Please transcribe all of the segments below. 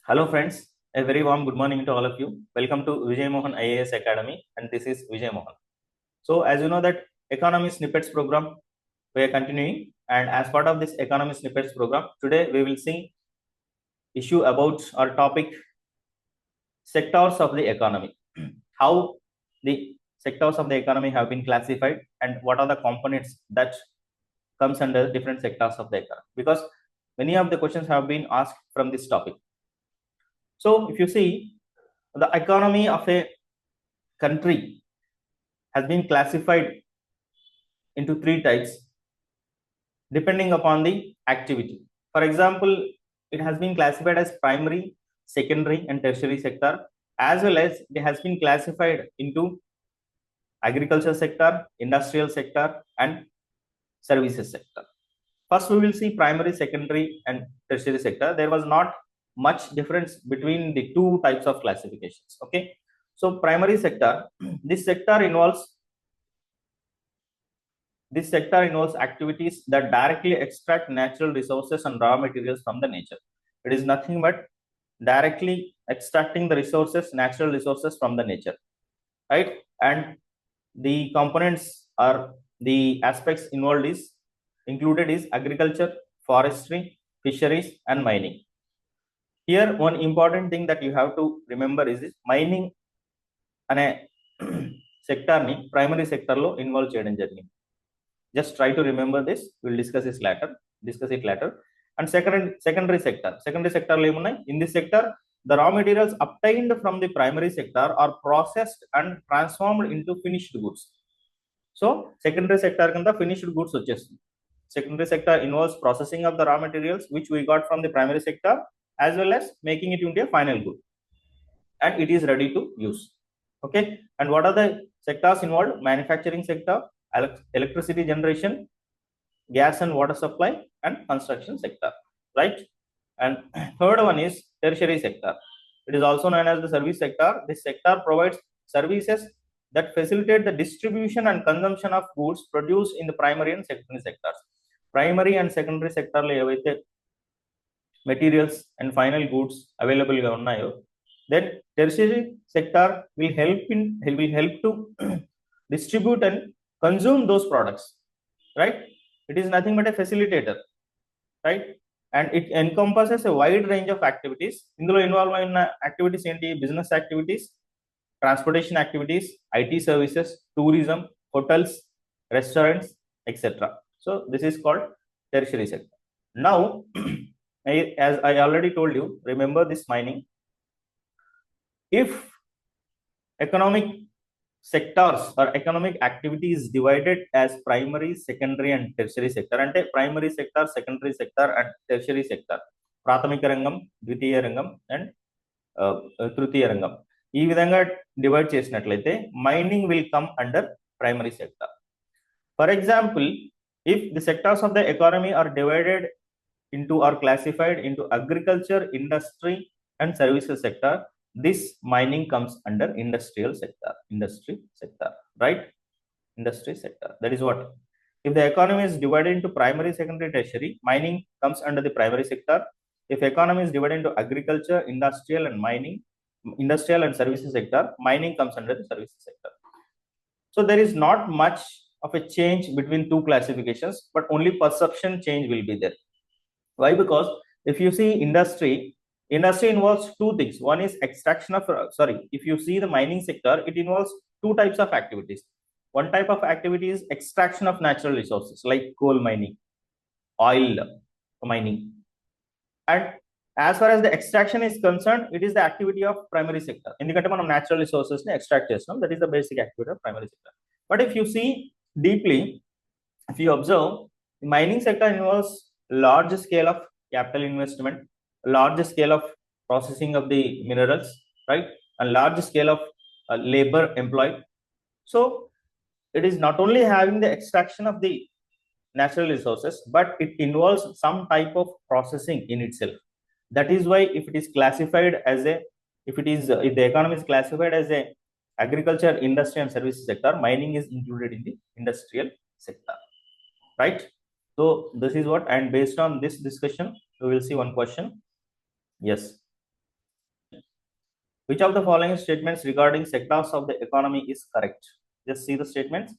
Hello friends, a very warm good morning to all of you. Welcome to Vijay Mohan IAS Academy, and this is Vijay Mohan. So as you know that economy snippets program we are continuing, and as part of this economy snippets program today we will see issue about our topic sectors of the economy. How the sectors of the economy have been classified and what are the components that comes under different sectors of the economy, because many of the questions have been asked from this topic. So if you see, the economy of a country has been classified into three types depending upon the activity. For example, it has been classified as primary, secondary, and tertiary sector, as well as it has been classified into agriculture sector, industrial sector, and services sector. First, we will see primary, secondary, and tertiary sector. There was not much difference between the two types of classifications. Okay, so primary sector, this sector involves activities that directly extract natural resources and raw materials from the nature. It is nothing but directly extracting the resources, natural resources from the nature, right? And the components or the aspects involved is included is agriculture, forestry, fisheries, and mining. Here, one important thing that you have to remember is mining అనే సెక్టార్ని primary సెక్టార్లో involve చేయడం జరిగింది. Just try to remember this. We'll discuss it later. And secondary sector lo emunnai, in this sector the raw materials obtained from the primary sector are processed and transformed into finished goods. So secondary sector kanda finished goods వచ్చేస్తుంది. Secondary sector involves processing of the raw materials which we got from the primary sector as well as making it into a final good, and it is ready to use. Okay, and what are the sectors involved? Manufacturing sector, electricity generation, gas and water supply, and construction sector, right? And third one is tertiary sector. It is also known as the service sector. This sector provides services that facilitate the distribution and consumption of goods produced in the primary and secondary sectors. Primary and secondary sector lo evaithe materials and final goods available ga unnayo, then tertiary sector will help to distribute and consume those products, right? It is nothing but a facilitator, right? And it encompasses a wide range of activities. Indulo involve in activities enti business activities, transportation activities, IT services, tourism, hotels, restaurants, etc. So this is called tertiary sector. Now as I already told you, remember this mining. If economic sectors or economic activities divided as primary, secondary, and tertiary sector, ante primary sector, secondary sector, and tertiary sector, ప్రాథమిక రంగం, ద్వితీయ రంగం, and తృతీయ రంగం, ఈ విధంగా divide చేసినట్లయితే mining will come under primary sector. For example, if the sectors of the economy are divided into or classified into agriculture, industry, and services sector, this mining comes under industry sector, right? Industry sector, that is what. If the economy is divided into primary, secondary, tertiary, mining comes under the primary sector. If economy is divided into agriculture, industrial and services sector, mining comes under the services sector. So there is not much of a change between two classifications, but only perception change will be there. Why? Because if you see industry involves two things. One is extraction of if you see the mining sector, it involves two types of activities. One type of activity is extraction of natural resources like coal mining, oil mining, and as far as the extraction is concerned, it is the activity of primary sector. Endukante manam natural resources ni extract chestam, that is the basic activity of primary sector. But if you see deeply, if you observe, the mining sector involves large scale of capital investment, large scale of processing of the minerals, right? And large scale of labor employed. So it is not only having the extraction of the natural resources, but it involves some type of processing in itself. That is why if it is classified as a, if the economy is classified as a agriculture, industry, and services sector, mining is included in the industrial sector, right? So this is what, and based on this discussion, we will see one question. Yes, Which of the following statements regarding sectors of the economy is correct? Just see the statements.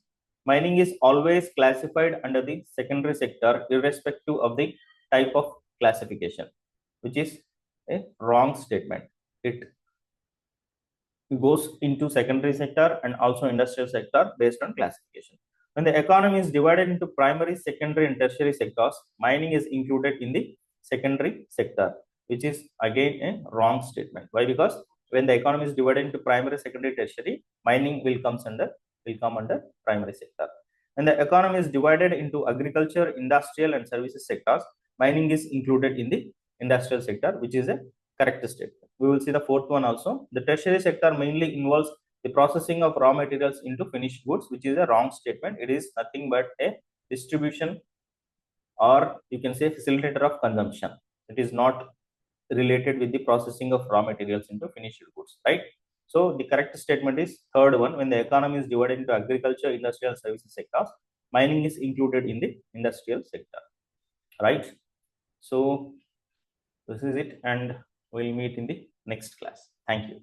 Mining is always classified under the secondary sector irrespective of the type of classification, which is a wrong statement. It goes into secondary sector and also industrial sector based on classification. When the economy is divided into primary, secondary, and tertiary sectors, mining is included in the secondary sector, which is again a wrong statement. Why? Because when the economy is divided into primary, secondary, tertiary, mining will come under primary sector. When the economy is divided into agriculture, industrial, and services sectors, mining is included in the industrial sector, which is a correct statement. We will see the fourth one also. The tertiary sector mainly involves the processing of raw materials into finished goods, which is a wrong statement. It is nothing but a distribution, or you can say facilitator of consumption. It is not related with the processing of raw materials into finished goods, right? So the correct statement is third one. When the economy is divided into agriculture, industrial, services sectors, mining is included in the industrial sector, right? So this is it, and we'll meet in the next class. Thank you.